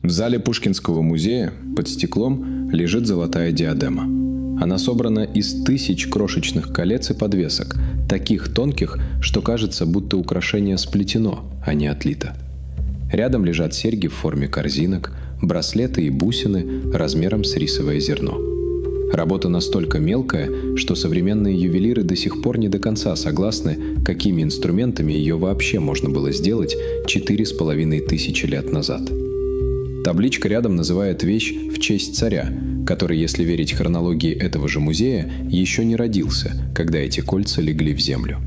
В зале Пушкинского музея под стеклом лежит золотая диадема. Она собрана из тысяч крошечных колец и подвесок, таких тонких, что кажется, будто украшение сплетено, а не отлито. Рядом лежат серьги в форме корзинок, браслеты и бусины размером с рисовое зерно. Работа настолько мелкая, что современные ювелиры до сих пор не до конца согласны, какими инструментами ее вообще можно было сделать 4500 лет назад. Табличка рядом называет вещь в честь царя, который, если верить хронологии этого же музея, еще не родился, когда эти кольца легли в землю.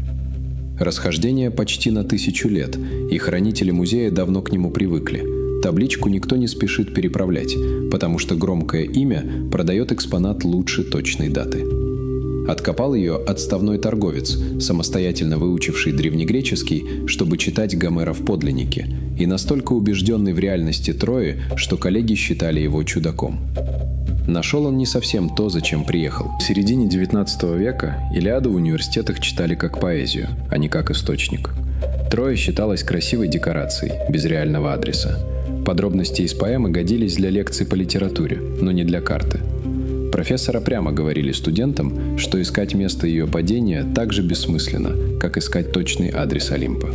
Расхождение почти на 1000 лет, и хранители музея давно к нему привыкли. Табличку никто не спешит переправлять, потому что громкое имя продает экспонат лучше точной даты. Откопал ее отставной торговец, самостоятельно выучивший древнегреческий, чтобы читать Гомера в подлиннике, и настолько убежденный в реальности Трои, что коллеги считали его чудаком. Нашел он не совсем то, зачем приехал. В середине XIX века Илиаду в университетах читали как поэзию, а не как источник. Троя считалась красивой декорацией, без реального адреса. Подробности из поэмы годились для лекций по литературе, но не для карты. Профессора прямо говорили студентам, что искать место ее падения так же бессмысленно, как искать точный адрес Олимпа.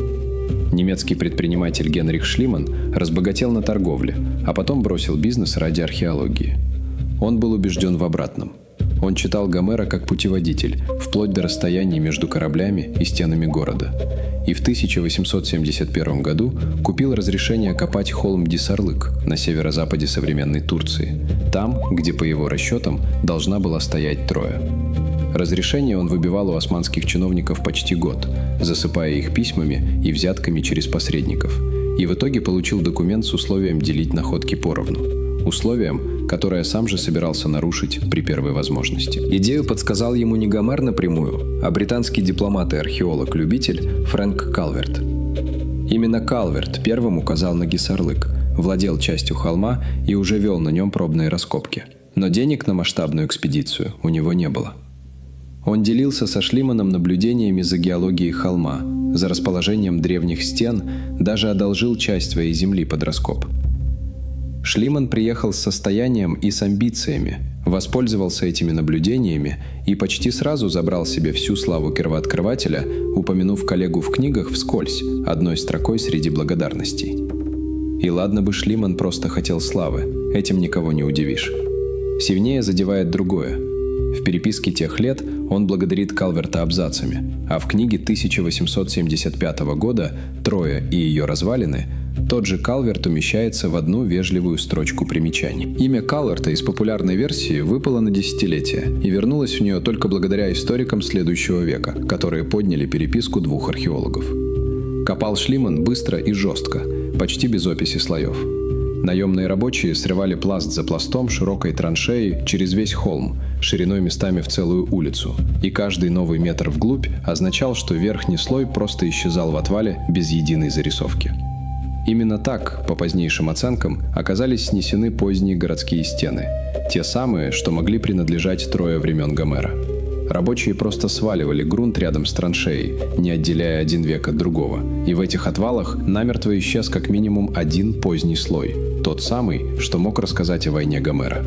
Немецкий предприниматель Генрих Шлиман разбогател на торговле, а потом бросил бизнес ради археологии. Он был убежден в обратном. Он читал Гомера как путеводитель, вплоть до расстояний между кораблями и стенами города. И в 1871 году купил разрешение копать холм Дисарлык на северо-западе современной Турции, там, где, по его расчетам, должна была стоять Троя. Разрешение он выбивал у османских чиновников почти год, засыпая их письмами и взятками через посредников, и в итоге получил документ с условием делить находки поровну. Условием, которое сам же собирался нарушить при первой возможности. Идею подсказал ему не Гомер напрямую, а британский дипломат и археолог-любитель Фрэнк Калверт. Именно Калверт первым указал на Гисарлык, владел частью холма и уже вел на нем пробные раскопки. Но денег на масштабную экспедицию у него не было. Он делился со Шлиманом наблюдениями за геологией холма, за расположением древних стен, даже одолжил часть своей земли под раскоп. Шлиман приехал с состоянием и с амбициями, воспользовался этими наблюдениями и почти сразу забрал себе всю славу первооткрывателя, упомянув коллегу в книгах вскользь, одной строкой среди благодарностей. И ладно бы Шлиман просто хотел славы, этим никого не удивишь. Сильнее задевает другое. В переписке тех лет он благодарит Калверта абзацами, а в книге 1875 года «Троя и ее развалины» тот же Калверт умещается в одну вежливую строчку примечаний. Имя Калверта из популярной версии выпало на десятилетие и вернулось в нее только благодаря историкам следующего века, которые подняли переписку двух археологов. Копал Шлиман быстро и жестко, почти без описи слоев. Наемные рабочие срывали пласт за пластом широкой траншеей через весь холм, шириной местами в целую улицу, и каждый новый метр вглубь означал, что верхний слой просто исчезал в отвале без единой зарисовки. Именно так, по позднейшим оценкам, оказались снесены поздние городские стены, те самые, что могли принадлежать Трое времен Гомера. Рабочие просто сваливали грунт рядом с траншеей, не отделяя один век от другого, и в этих отвалах намертво исчез как минимум один поздний слой, тот самый, что мог рассказать о войне Гомера.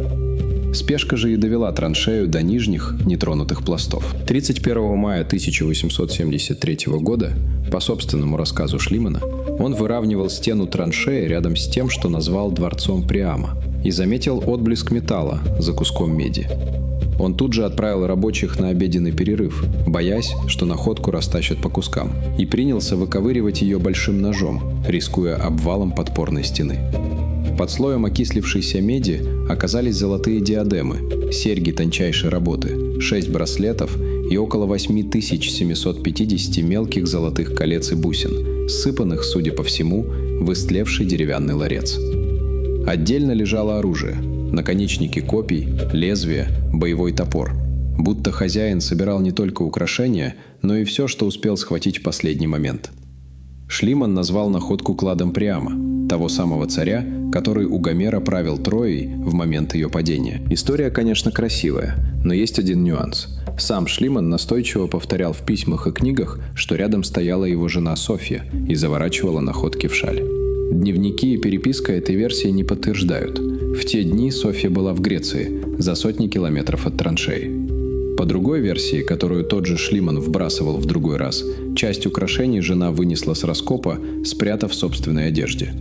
Спешка же и довела траншею до нижних, нетронутых пластов. 31 мая 1873 года, по собственному рассказу Шлимана, он выравнивал стену траншеи рядом с тем, что назвал дворцом Приама, и заметил отблеск металла за куском меди. Он тут же отправил рабочих на обеденный перерыв, боясь, что находку растащат по кускам, и принялся выковыривать ее большим ножом, рискуя обвалом подпорной стены. Под слоем окислившейся меди оказались золотые диадемы, серьги тончайшей работы, 6 браслетов и около 8750 мелких золотых колец и бусин, сыпанных, судя по всему, в истлевший деревянный ларец. Отдельно лежало оружие: наконечники копий, лезвия, боевой топор. Будто хозяин собирал не только украшения, но и все, что успел схватить в последний момент. Шлиман назвал находку кладом Приама, того самого царя, который у Гомера правил Троей в момент ее падения. История, конечно, красивая, но есть один нюанс. Сам Шлиман настойчиво повторял в письмах и книгах, что рядом стояла его жена Софья и заворачивала находки в шаль. Дневники и переписка этой версии не подтверждают. В те дни Софья была в Греции, за сотни километров от траншеи. По другой версии, которую тот же Шлиман вбрасывал в другой раз, часть украшений жена вынесла с раскопа, спрятав в собственной одежде.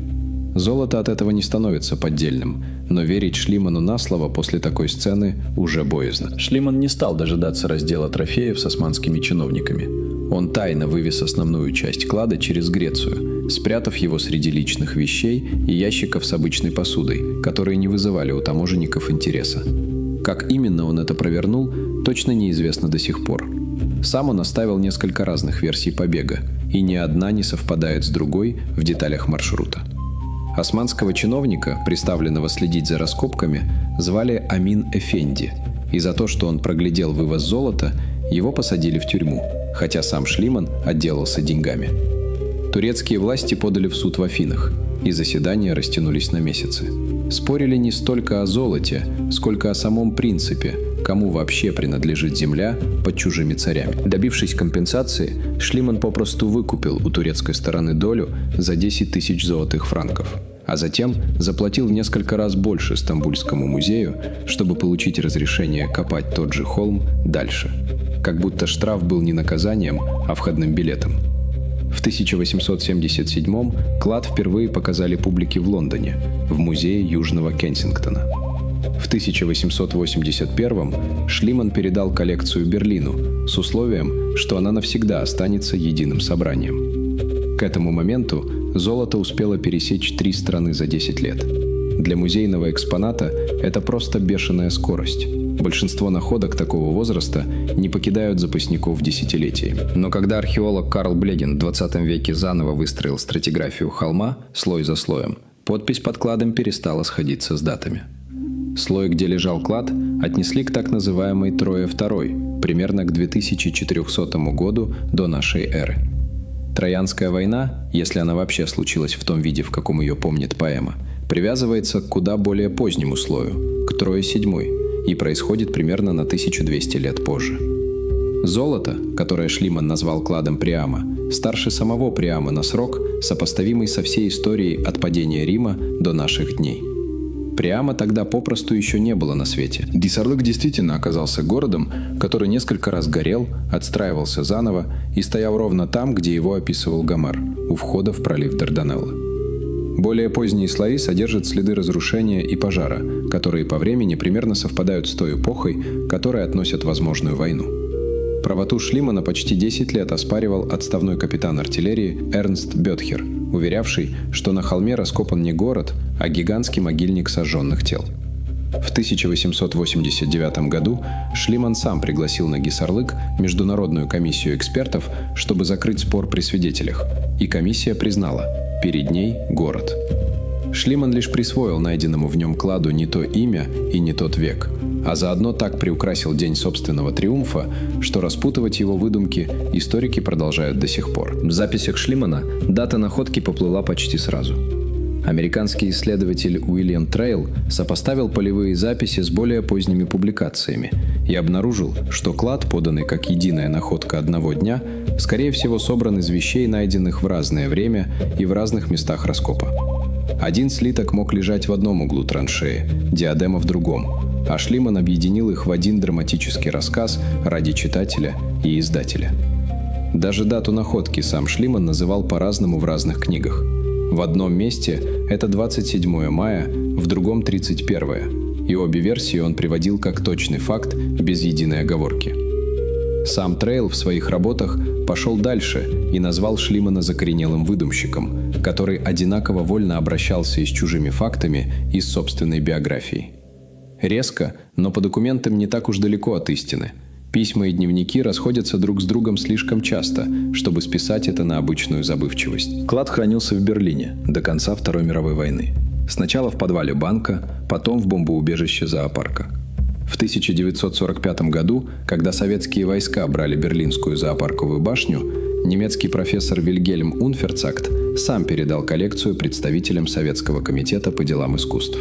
Золото от этого не становится поддельным, но верить Шлиману на слово после такой сцены уже боязно. Шлиман не стал дожидаться раздела трофеев с османскими чиновниками. Он тайно вывез основную часть клада через Грецию, спрятав его среди личных вещей и ящиков с обычной посудой, которые не вызывали у таможенников интереса. Как именно он это провернул, точно неизвестно до сих пор. Сам он оставил несколько разных версий побега, и ни одна не совпадает с другой в деталях маршрута. Османского чиновника, приставленного следить за раскопками, звали Амин Эфенди, и за то, что он проглядел вывоз золота, его посадили в тюрьму, хотя сам Шлиман отделался деньгами. Турецкие власти подали в суд в Афинах, и заседания растянулись на месяцы. Спорили не столько о золоте, сколько о самом принципе, кому вообще принадлежит земля под чужими царями. Добившись компенсации, Шлиман попросту выкупил у турецкой стороны долю за 10 тысяч золотых франков, а затем заплатил в несколько раз больше Стамбульскому музею, чтобы получить разрешение копать тот же холм дальше. Как будто штраф был не наказанием, а входным билетом. В 1877-м клад впервые показали публике в Лондоне, в музее Южного Кенсингтона. В 1881-м Шлиман передал коллекцию Берлину с условием, что она навсегда останется единым собранием. К этому моменту золото успело пересечь 3 страны за 10 лет. Для музейного экспоната это просто бешеная скорость. Большинство находок такого возраста не покидают запасников десятилетиями. Но когда археолог Карл Блегин в 20 веке заново выстроил стратиграфию холма слой за слоем, подпись под кладом перестала сходиться с датами. Слой, где лежал клад, отнесли к так называемой Трое II, примерно к 2400 году до нашей эры. Троянская война, если она вообще случилась в том виде, в каком ее помнит поэма, привязывается к куда более позднему слою, к Трое VII, и происходит примерно на 1200 лет позже. Золото, которое Шлиман назвал кладом Приама, старше самого Приама на срок, сопоставимый со всей историей от падения Рима до наших дней. Приама тогда попросту еще не было на свете. Гисарлык действительно оказался городом, который несколько раз горел, отстраивался заново и стоял ровно там, где его описывал Гомер, у входа в пролив Дарданеллы. Более поздние слои содержат следы разрушения и пожара, которые по времени примерно совпадают с той эпохой, к которой относят возможную войну. Правоту Шлимана почти 10 лет оспаривал отставной капитан артиллерии Эрнст Бетхер, уверявший, что на холме раскопан не город, а гигантский могильник сожженных тел. В 1889 году Шлиман сам пригласил на Гисарлык международную комиссию экспертов, чтобы закрыть спор при свидетелях, и комиссия признала – перед ней город. Шлиман лишь присвоил найденному в нем кладу не то имя и не тот век, а заодно так приукрасил день собственного триумфа, что распутывать его выдумки историки продолжают до сих пор. В записях Шлимана дата находки поплыла почти сразу. Американский исследователь Уильям Трейл сопоставил полевые записи с более поздними публикациями и обнаружил, что клад, поданный как единая находка одного дня, скорее всего собран из вещей, найденных в разное время и в разных местах раскопа. Один слиток мог лежать в одном углу траншеи, диадема в другом, а Шлиман объединил их в один драматический рассказ ради читателя и издателя. Даже дату находки сам Шлиман называл по-разному в разных книгах. В одном месте это 27 мая, в другом 31, и обе версии он приводил как точный факт, без единой оговорки. Сам Трейл в своих работах пошел дальше и назвал Шлимана закоренелым выдумщиком, который одинаково вольно обращался и с чужими фактами, и с собственной биографией. Резко, но по документам не так уж далеко от истины. Письма и дневники расходятся друг с другом слишком часто, чтобы списать это на обычную забывчивость. Клад хранился в Берлине до конца Второй мировой войны. Сначала в подвале банка, потом в бомбоубежище зоопарка. В 1945 году, когда советские войска брали Берлинскую зоопарковую башню, немецкий профессор Вильгельм Унферцакт сам передал коллекцию представителям Советского комитета по делам искусств.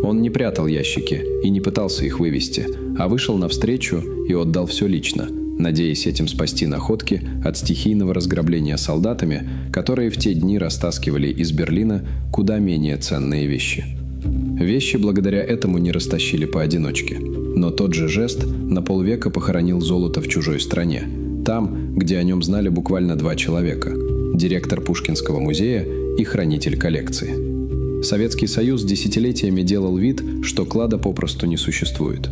Он не прятал ящики и не пытался их вывести, а вышел навстречу и отдал все лично, надеясь этим спасти находки от стихийного разграбления солдатами, которые в те дни растаскивали из Берлина куда менее ценные вещи. Вещи благодаря этому не растащили поодиночке, но тот же жест на полвека похоронил золото в чужой стране, там, где о нем знали буквально 2 человека – директор Пушкинского музея и хранитель коллекции. Советский Союз десятилетиями делал вид, что клада попросту не существует.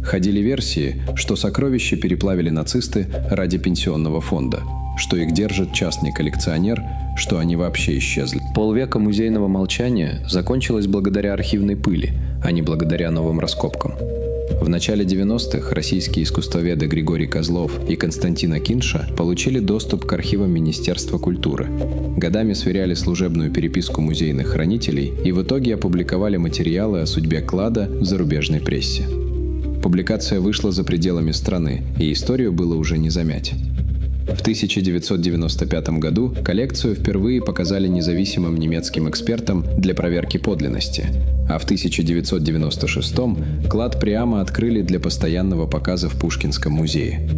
Ходили версии, что сокровища переплавили нацисты ради пенсионного фонда, что их держит частный коллекционер, что они вообще исчезли. Полвека музейного молчания закончилось благодаря архивной пыли, а не благодаря новым раскопкам. В начале 90-х российские искусствоведы Григорий Козлов и Константин Акинша получили доступ к архивам Министерства культуры. Годами сверяли служебную переписку музейных хранителей и в итоге опубликовали материалы о судьбе клада в зарубежной прессе. Публикация вышла за пределами страны, и историю было уже не замять. В 1995 году коллекцию впервые показали независимым немецким экспертам для проверки подлинности, а в 1996 клад Приама открыли для постоянного показа в Пушкинском музее.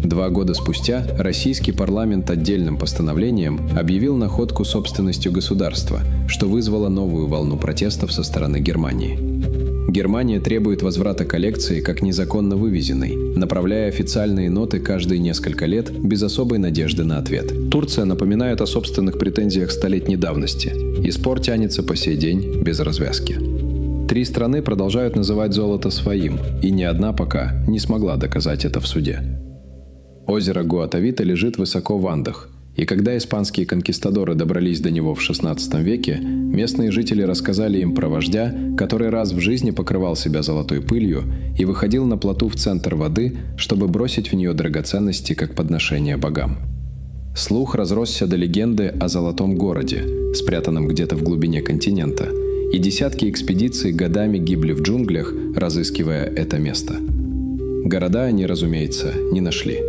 2 года спустя российский парламент отдельным постановлением объявил находку собственностью государства, что вызвало новую волну протестов со стороны Германии. Германия требует возврата коллекции как незаконно вывезенной, направляя официальные ноты каждые несколько лет без особой надежды на ответ. Турция напоминает о собственных претензиях столетней давности, и спор тянется по сей день без развязки. 3 страны продолжают называть золото своим, и ни одна пока не смогла доказать это в суде. Озеро Гуатавита лежит высоко в Андах, и когда испанские конкистадоры добрались до него в XVI веке, местные жители рассказали им про вождя, который раз в жизни покрывал себя золотой пылью и выходил на плоту в центр воды, чтобы бросить в нее драгоценности как подношение богам. Слух разросся до легенды о золотом городе, спрятанном где-то в глубине континента, и десятки экспедиций годами гибли в джунглях, разыскивая это место. Города они, разумеется, не нашли.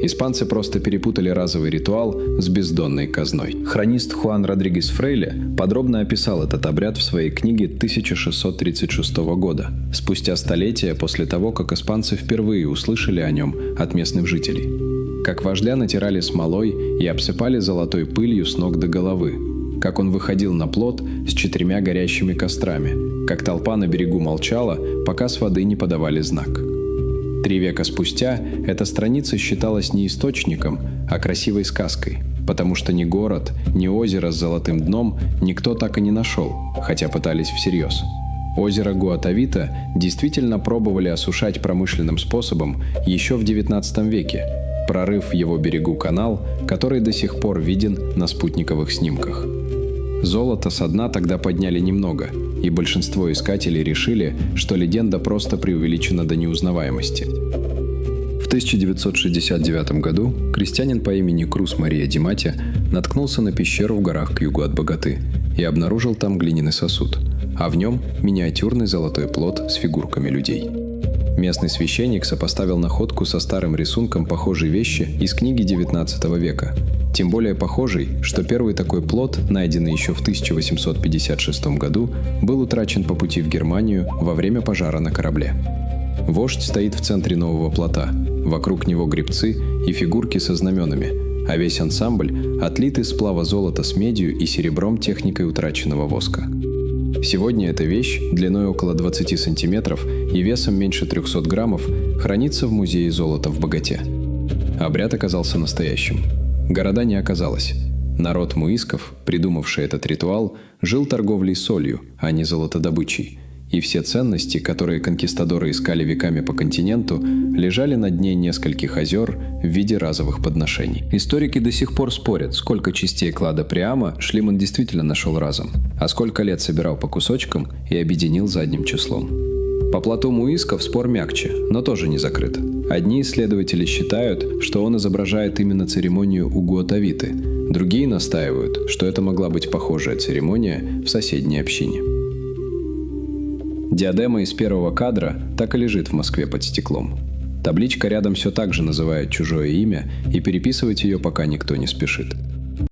Испанцы просто перепутали разовый ритуал с бездонной казной. Хронист Хуан Родригес Фрейле подробно описал этот обряд в своей книге 1636 года, спустя столетия после того, как испанцы впервые услышали о нем от местных жителей. Как вождя натирали смолой и обсыпали золотой пылью с ног до головы, как он выходил на плот с 4 горящими кострами, как толпа на берегу молчала, пока с воды не подавали знак. 3 века спустя эта страница считалась не источником, а красивой сказкой, потому что ни город, ни озеро с золотым дном никто так и не нашел, хотя пытались всерьез. Озеро Гуатавита действительно пробовали осушать промышленным способом еще в XIX веке, прорыв в его берегу канал, который до сих пор виден на спутниковых снимках. Золото со дна тогда подняли немного, и большинство искателей решили, что легенда просто преувеличена до неузнаваемости. В 1969 году крестьянин по имени Крус Мария Димати наткнулся на пещеру в горах к югу от Боготы и обнаружил там глиняный сосуд, а в нем миниатюрный золотой плот с фигурками людей. Местный священник сопоставил находку со старым рисунком похожей вещи из книги XIX века. Тем более похожий, что первый такой плот, найденный еще в 1856 году, был утрачен по пути в Германию во время пожара на корабле. Вождь стоит в центре нового плота, вокруг него гребцы и фигурки со знаменами, а весь ансамбль отлит из сплава золота с медью и серебром техникой утраченного воска. Сегодня эта вещь, длиной около 20 сантиметров и весом меньше 300 граммов, хранится в музее золота в Боготе. Обряд оказался настоящим. Города не оказалось. Народ муисков, придумавший этот ритуал, жил торговлей солью, а не золотодобычей. И все ценности, которые конкистадоры искали веками по континенту, лежали на дне нескольких озер в виде разовых подношений. Историки до сих пор спорят, сколько частей клада Приама Шлиман действительно нашел разом, а сколько лет собирал по кусочкам и объединил задним числом. По плоту муисков спор мягче, но тоже не закрыт. Одни исследователи считают, что он изображает именно церемонию у Гуатавиты, другие настаивают, что это могла быть похожая церемония в соседней общине. Диадема из первого кадра так и лежит в Москве под стеклом. Табличка рядом все так же называет чужое имя, и переписывать ее пока никто не спешит.